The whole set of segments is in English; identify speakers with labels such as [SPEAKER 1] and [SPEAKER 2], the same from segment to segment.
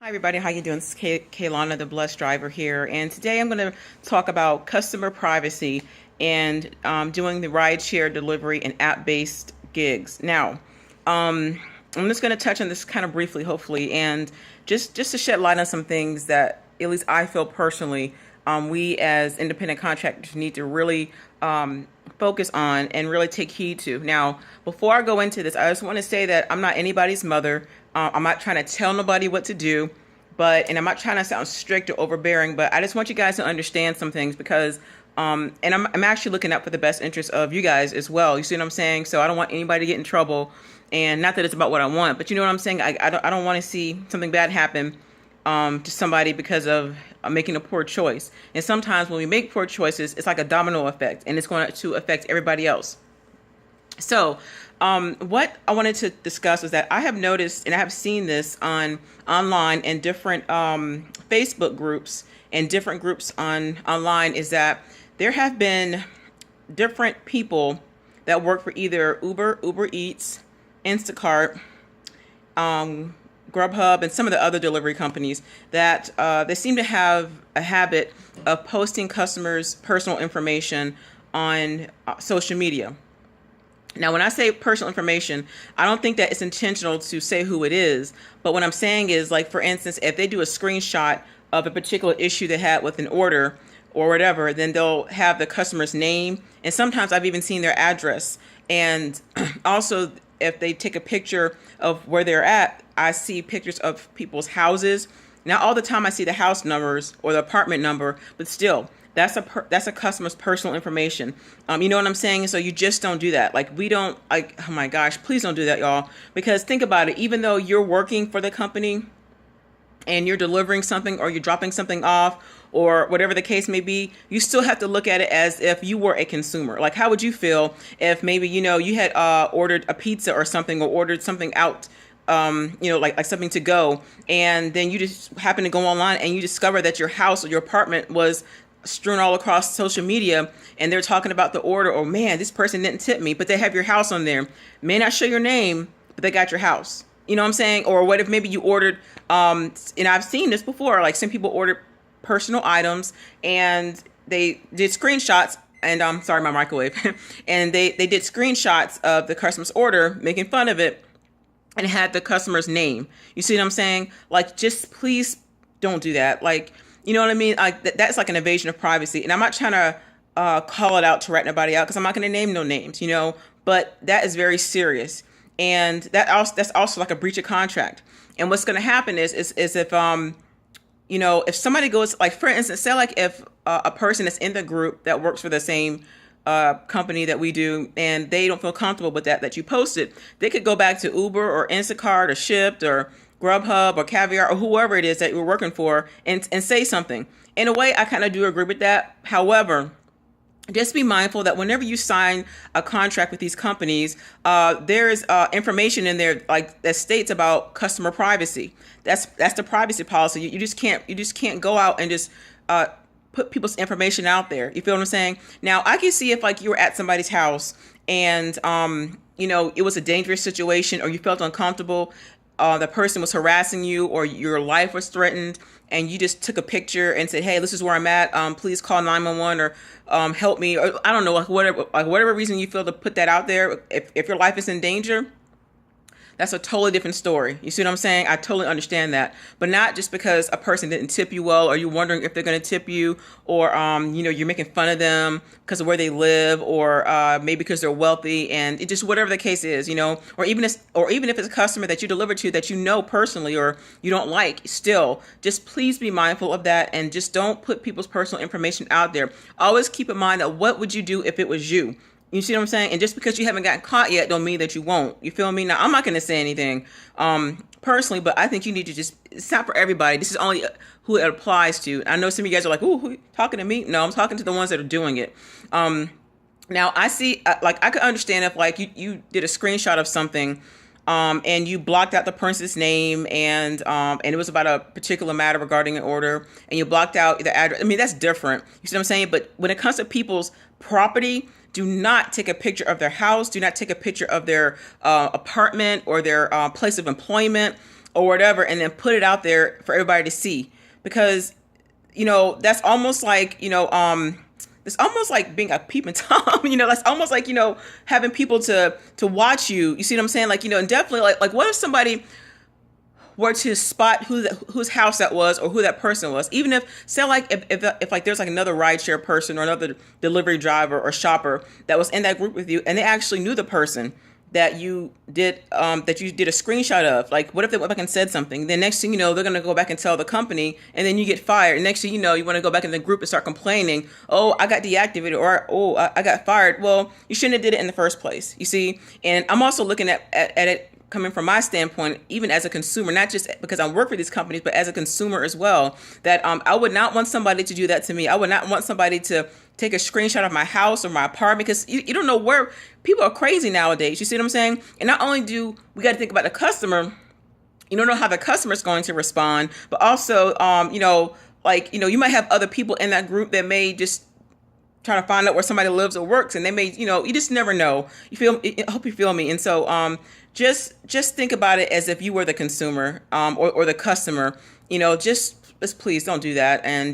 [SPEAKER 1] Hi everybody, how you doing? This is Kaylana, the Blessed Driver here, and today I'm going to talk about customer privacy and doing the rideshare delivery and app-based gigs. Now, I'm just going to touch on this kind of briefly, hopefully, and just to shed light on some things that at least I feel personally we as independent contractors need to really focus on and really take heed to. Now, before I go into this, I just want to say that I'm not anybody's mother. I'm not trying to tell nobody what to do, and I'm not trying to sound strict or overbearing, but I just want you guys to understand some things because, and I'm actually looking out for the best interest of you guys as well. You see what I'm saying? So I don't want anybody to get in trouble, and not that it's about what I want, but you know what I'm saying? I don't want to see something bad happen to somebody because of making a poor choice. And sometimes when we make poor choices, it's like a domino effect, and it's going to affect everybody else. So, what I wanted to discuss was that I have noticed and I have seen this online and different Facebook groups and different groups online is that there have been different people that work for either Uber Eats, Instacart, Grubhub, and some of the other delivery companies that they seem to have a habit of posting customers' personal information on social media. Now, when I say personal information, I don't think that it's intentional to say who it is. But what I'm saying is, like, for instance, if they do a screenshot of a particular issue they had with an order or whatever, then they'll have the customer's name. And sometimes I've even seen their address. And also, if they take a picture of where they're at, I see pictures of people's houses. Not all the time I see the house numbers or the apartment number, but still, that's a customer's personal information. You know what I'm saying? So you just don't do that. Like, we don't, like, oh my gosh, please don't do that, y'all. Because think about it. Even though you're working for the company and you're delivering something or you're dropping something off or whatever the case may be, you still have to look at it as if you were a consumer. Like, how would you feel if maybe, you had ordered a pizza or something or ordered something out, like something to go, and then you just happen to go online and you discover that your house or your apartment was strewn all across social media and they're talking about the order, or man, this person didn't tip me, but they have your house on there. May not show your name, but they got your house. You know what I'm saying? Or what if maybe you ordered, and I've seen this before, like some people ordered personal items and they did screenshots, and sorry, my microwave, and they did screenshots of the customer's order, making fun of it, and it had the customer's name. You see what I'm saying? Like, just please don't do that. Like, you know what I mean? Like, that's like an invasion of privacy. And I'm not trying to call it out to rat nobody out because I'm not going to name no names, but that is very serious. And that's also like a breach of contract. And what's going to happen is if, if somebody goes, like, for instance, say like if a person is in the group that works for the same company that we do, and they don't feel comfortable with that you posted, they could go back to Uber or Instacart or Shipt or Grubhub or Caviar or whoever it is that you're working for and say something. In a way, I kind of do agree with that. However, just be mindful that whenever you sign a contract with these companies, there is information in there like that states about customer privacy. That's the privacy policy. You just can't go out and just put people's information out there. You feel what I'm saying? Now, I can see if like you were at somebody's house and it was a dangerous situation or you felt uncomfortable. The person was harassing you or your life was threatened, and you just took a picture and said, hey, this is where I'm at. Please call 911 or help me. Or I don't know, whatever reason you feel to put that out there. If your life is in danger, that's a totally different story. You see what I'm saying? I totally understand that. But not just because a person didn't tip you well, or you're wondering if they're going to tip you, or, you're making fun of them because of where they live, or maybe because they're wealthy, and it just whatever the case is, or even if it's a customer that you deliver to that you know personally or you don't like, still, just please be mindful of that and just don't put people's personal information out there. Always keep in mind that what would you do if it was you? You see what I'm saying? And just because you haven't gotten caught yet don't mean that you won't. You feel me? Now, I'm not going to say anything personally, but I think you need to just, it's not for everybody. This is only who it applies to. I know some of you guys are like, ooh, who talking to me? No, I'm talking to the ones that are doing it. Now, I see, I could understand if like you did a screenshot of something and you blocked out the person's name and it was about a particular matter regarding an order, and you blocked out the address. I mean, that's different. You see what I'm saying? But when it comes to people's property, do not take a picture of their house. Do not take a picture of their apartment or their place of employment. or whatever, and then put it out there for everybody to see. Because, that's almost like, it's almost like being a peeping Tom. That's almost like, having people to watch you. You see what I'm saying? Like, and definitely like what if somebody were to spot whose house that was, or who that person was? Even if, say, like if like there's like another rideshare person or another delivery driver or shopper that was in that group with you, and they actually knew the person that you did a screenshot of. Like, what if they went back and said something? Then next thing you know, they're going to go back and tell the company, and then you get fired. And next thing you know, you want to go back in the group and start complaining, oh, I got deactivated, or oh, I got fired. Well, you shouldn't have did it in the first place, you see? And I'm also looking at it coming from my standpoint, even as a consumer, not just because I work for these companies, but as a consumer as well, that I would not want somebody to do that to me. I would not want somebody to take a screenshot of my house or my apartment, because you don't know where people are crazy nowadays. You see what I'm saying? And not only do we got to think about the customer, you don't know how the customer is going to respond, but also, you might have other people in that group that may just trying to find out where somebody lives or works, and they may, you just never know. I hope you feel me. And so, just think about it as if you were the consumer, or the customer. Just please don't do that. And,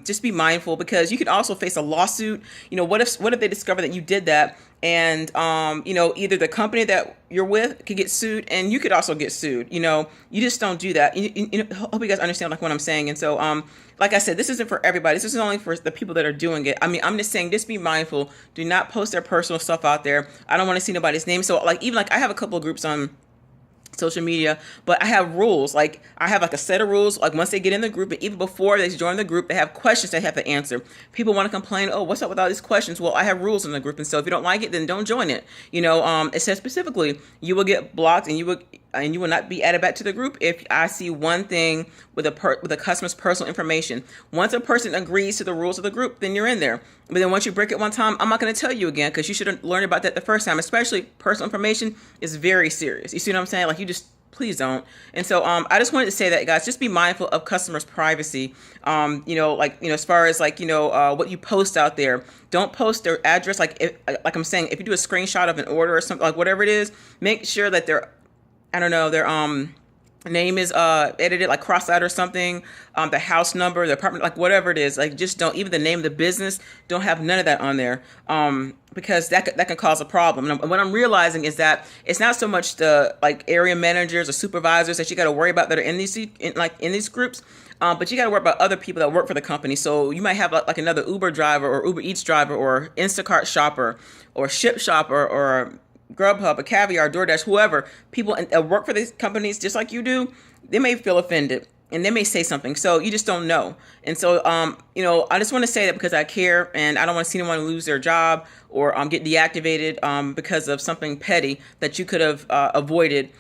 [SPEAKER 1] just be mindful, because you could also face a lawsuit. What if they discover that you did that, and, either the company that you're with could get sued, and you could also get sued. You just don't do that. Hope you guys understand like what I'm saying. And so, like I said, this isn't for everybody. This is only for the people that are doing it. I mean, I'm just saying, just be mindful. Do not post their personal stuff out there. I don't want to see nobody's name. So even I have a couple of groups on social media, but I have rules. Like, I have like a set of rules. Like, once they get in the group, and even before they join the group, they have questions they have to answer. People want to complain, oh, what's up with all these questions? Well, I have rules in the group, and so if you don't like it, then don't join it. It says specifically you will get blocked, and you will not be added back to the group if I see one thing with a customer's personal information. Once a person agrees to the rules of the group, then you're in there. But then once you break it one time, I'm not going to tell you again, because you should have learned about that the first time. Especially personal information is very serious. You see what I'm saying? Like, please don't. And so I just wanted to say that, guys, just be mindful of customers' privacy. As far as what you post out there, don't post their address. Like I'm saying, if you do a screenshot of an order or something, like whatever it is, make sure that their name is edited, like crossed out or something, the house number, the apartment, like whatever it is. Like, just don't, even the name of the business, don't have none of that on there, because that can cause a problem. And what I'm realizing is that it's not so much the area managers or supervisors that you got to worry about that are in these groups, but you got to worry about other people that work for the company. So you might have like another Uber driver or Uber Eats driver or Instacart shopper or Ship shopper or Grubhub, a Caviar, DoorDash, whoever, people that work for these companies just like you do, they may feel offended and they may say something. So you just don't know. And so, I just want to say that because I care, and I don't want to see anyone lose their job or get deactivated because of something petty that you could have avoided,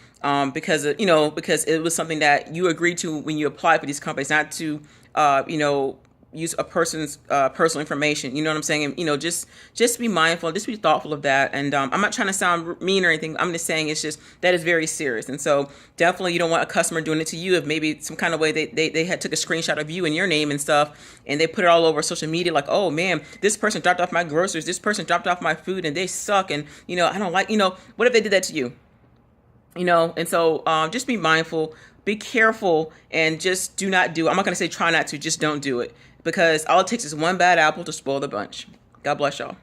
[SPEAKER 1] because it was something that you agreed to when you applied for these companies, not to, use a person's personal information. You know what I'm saying? And, just be mindful, just be thoughtful of that. And I'm not trying to sound mean or anything. I'm just saying it's just that is very serious. And so definitely you don't want a customer doing it to you if maybe some kind of way they had took a screenshot of you and your name and stuff, and they put it all over social media like, oh man, this person dropped off my groceries, this person dropped off my food, and they suck, and I don't like, what if they did that to you? And so just be mindful, be careful, and just do not do. I'm not going to say try not to, just don't do it, because all it takes is one bad apple to spoil the bunch. God bless y'all.